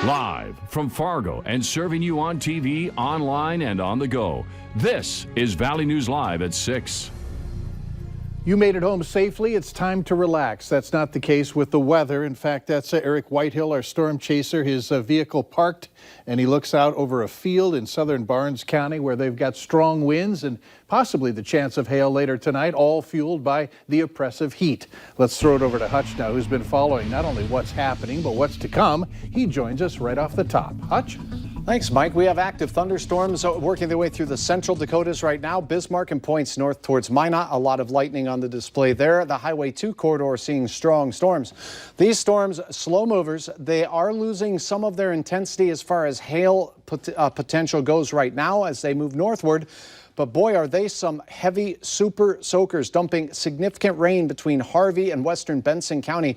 Live from Fargo and serving you on TV, online, and on the go. This is Valley News Live at 6. You made it home safely. It's time to relax. That's not the case with the weather. In fact, that's Eric Whitehill, our storm chaser. His vehicle parked, and he looks out over a field in southern Barnes County where they've got strong winds and possibly the chance of hail later tonight, all fueled by the oppressive heat. Let's throw it over to Hutch now, who's been following not only what's happening, but what's to come. He joins us right off the top. Hutch? Thanks, Mike. We have active thunderstorms working their way through the central Dakotas right now. Bismarck and points north towards Minot. A lot of lightning on the display there. The Highway 2 corridor seeing strong storms. These storms, slow movers. They are losing some of their intensity as far as hail potential goes right now as they move northward. But boy, are they some heavy super soakers, dumping significant rain between Harvey and western Benson County.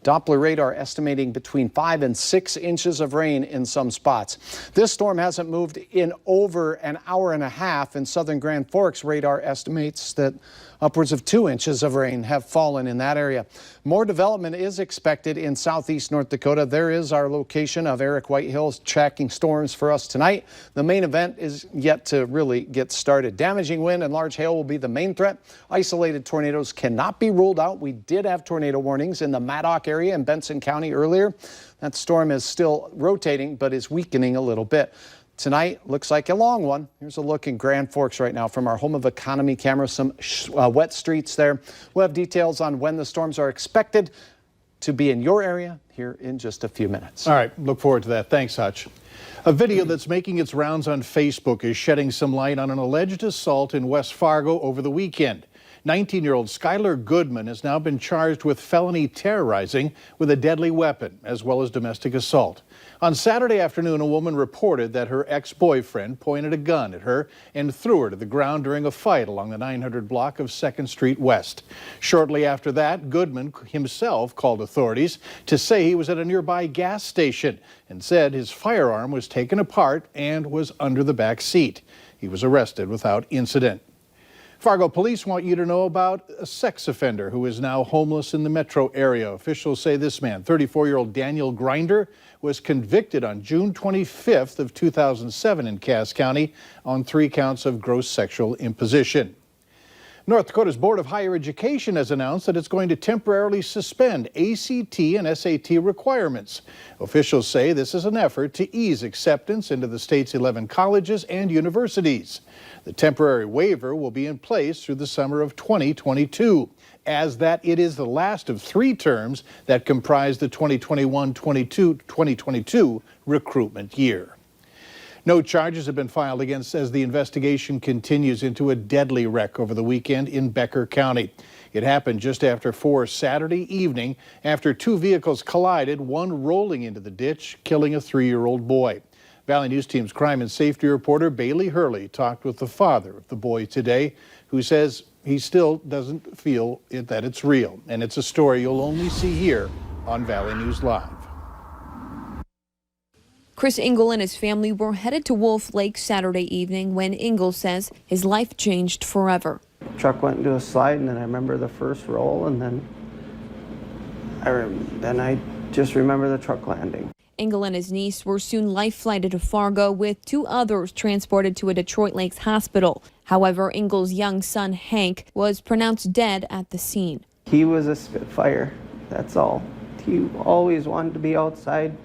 Doppler radar estimating between 5 and 6 inches of rain in some spots. This storm hasn't moved in over an hour and a half. In southern Grand Forks, radar estimates that upwards of 2 inches of rain have fallen in that area. More development is expected in southeast North Dakota. There is our location of Eric Whitehill tracking storms for us tonight. The main event is yet to really get started. Damaging wind and large hail will be the main threat. Isolated tornadoes cannot be ruled out. We did have tornado warnings in the Maddock area in Benson County earlier. That storm is still rotating but is weakening a little bit. Tonight looks like a long one. Here's a look in Grand Forks right now from our Home of Economy camera. Some wet streets there. We'll have details on when the storms are expected to be in your area here in just a few minutes. All right, look forward to that. Thanks, Hutch. A video that's making its rounds on Facebook is shedding some light on an alleged assault in West Fargo over the weekend. 19-year-old Skylar Goodman has now been charged with felony terrorizing with a deadly weapon, as well as domestic assault. On Saturday afternoon, a woman reported that her ex-boyfriend pointed a gun at her and threw her to the ground during a fight along the 900 block of 2nd Street West. Shortly after that, Goodman himself called authorities to say he was at a nearby gas station and said his firearm was taken apart and was under the back seat. He was arrested without incident. Fargo police want you to know about a sex offender who is now homeless in the metro area. Officials say this man, 34-year-old Daniel Grinder, was convicted on June 25th of 2007 in Cass County on 3 counts of gross sexual imposition. North Dakota's Board of Higher Education has announced that it's going to temporarily suspend ACT and SAT requirements. Officials say this is an effort to ease acceptance into the state's 11 colleges and universities. The temporary waiver will be in place through the summer of 2022, as that it is the last of 3 terms that comprise the 2021-2022 recruitment year. No charges have been filed against as the investigation continues into a deadly wreck over the weekend in Becker County. It happened just after 4 Saturday evening after 2 vehicles collided, one rolling into the ditch, killing a 3-year-old boy. Valley News Team's crime and safety reporter Bailey Hurley talked with the father of the boy today, who says he still doesn't feel that it's real. And it's a story you'll only see here on Valley News Live. Chris Engel and his family were headed to Wolf Lake Saturday evening when Engel says his life changed forever. The truck went into a slide, and then I remember the first roll, and then I just remember the truck landing. Engel and his niece were soon life-flighted to Fargo, with 2 others transported to a Detroit Lakes hospital. However, Engel's young son, Hank, was pronounced dead at the scene. He was a spitfire, that's all. He always wanted to be outside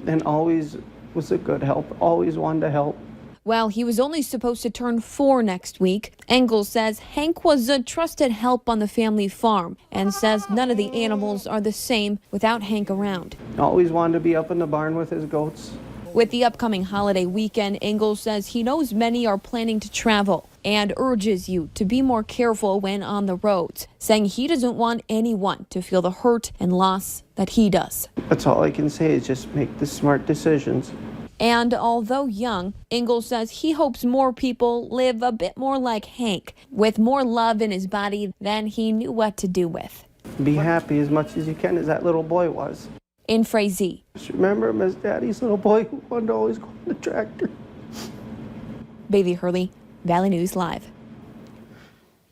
and always was a good help, always wanted to help. While he was only supposed to turn 4 next week, Engel says Hank was a trusted help on the family farm and says none of the animals are the same without Hank around. Always wanted to be up in the barn with his goats. With the upcoming holiday weekend, Engel says he knows many are planning to travel and urges you to be more careful when on the roads, saying he doesn't want anyone to feel the hurt and loss that he does. That's all I can say is just make the smart decisions. And although young, Engel says he hopes more people live a bit more like Hank, with more love in his body than he knew what to do with. Be happy as much as you can, as that little boy was. In Frazee. Just remember him as Daddy's little boy who wanted to always go on the tractor. Bailey Hurley, Valley News Live.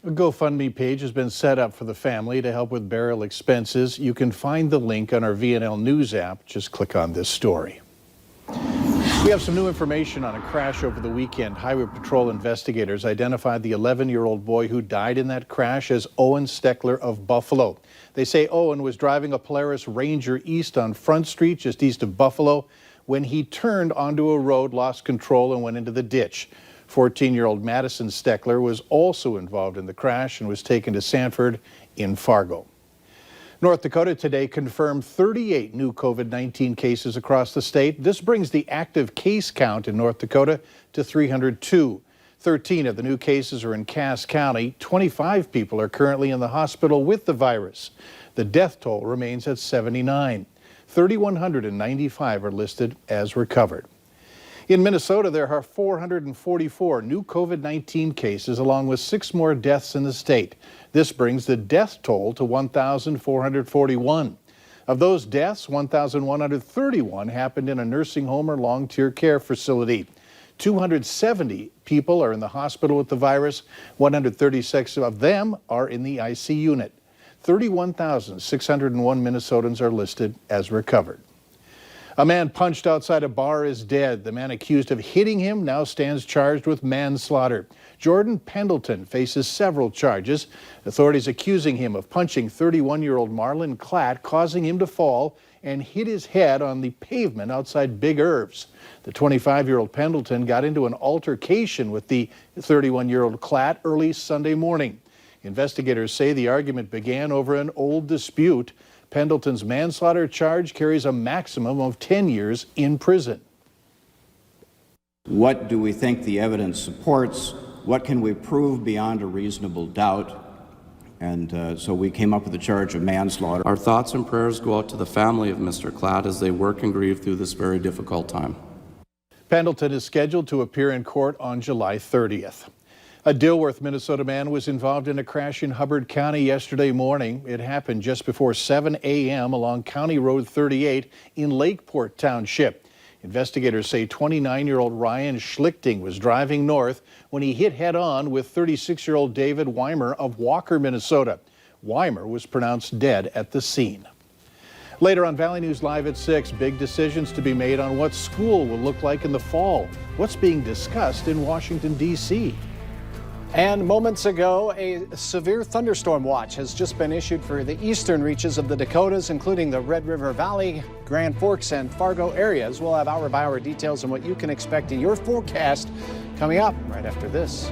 A GoFundMe page has been set up for the family to help with burial expenses. You can find the link on our VNL News app. Just click on this story. We have some new information on a crash over the weekend. Highway Patrol investigators identified the 11-year-old boy who died in that crash as Owen Steckler of Buffalo. They say Owen was driving a Polaris Ranger east on Front Street, just east of Buffalo, when he turned onto a road, lost control, and went into the ditch. 14-year-old Madison Steckler was also involved in the crash and was taken to Sanford in Fargo. North Dakota today confirmed 38 new COVID-19 cases across the state. This brings the active case count in North Dakota to 302. 13 of the new cases are in Cass County. 25 people are currently in the hospital with the virus. The death toll remains at 79. 3,195 are listed as recovered. In Minnesota, there are 444 new COVID-19 cases, along with 6 more deaths in the state. This brings the death toll to 1,441. Of those deaths, 1,131 happened in a nursing home or long-term care facility. 270 people are in the hospital with the virus. 136 of them are in the IC unit. 31,601 Minnesotans are listed as recovered. A man punched outside a bar is dead. The man accused of hitting him now stands charged with manslaughter. Jordan Pendleton faces several charges. Authorities accusing him of punching 31-year-old Marlon Klatt, causing him to fall and hit his head on the pavement outside Big Irv's. The 25-year-old Pendleton got into an altercation with the 31-year-old Klatt early Sunday morning. Investigators say the argument began over an old dispute. Pendleton's manslaughter charge carries a maximum of 10 years in prison. What do we think the evidence supports? What can we prove beyond a reasonable doubt? And so we came up with the charge of manslaughter. Our thoughts and prayers go out to the family of Mr. Klatt as they work and grieve through this very difficult time. Pendleton is scheduled to appear in court on July 30th. A Dilworth, Minnesota man was involved in a crash in Hubbard County yesterday morning. It happened just before 7 a.m. along County Road 38 in Lakeport Township. Investigators say 29-year-old Ryan Schlichting was driving north when he hit head-on with 36-year-old David Weimer of Walker, Minnesota. Weimer was pronounced dead at the scene. Later on Valley News Live at 6, big decisions to be made on what school will look like in the fall. What's being discussed in Washington, D.C.? And moments ago, a severe thunderstorm watch has just been issued for the eastern reaches of the Dakotas, including the Red River Valley, Grand Forks, and Fargo areas. We'll have hour-by-hour details on what you can expect in your forecast coming up right after this.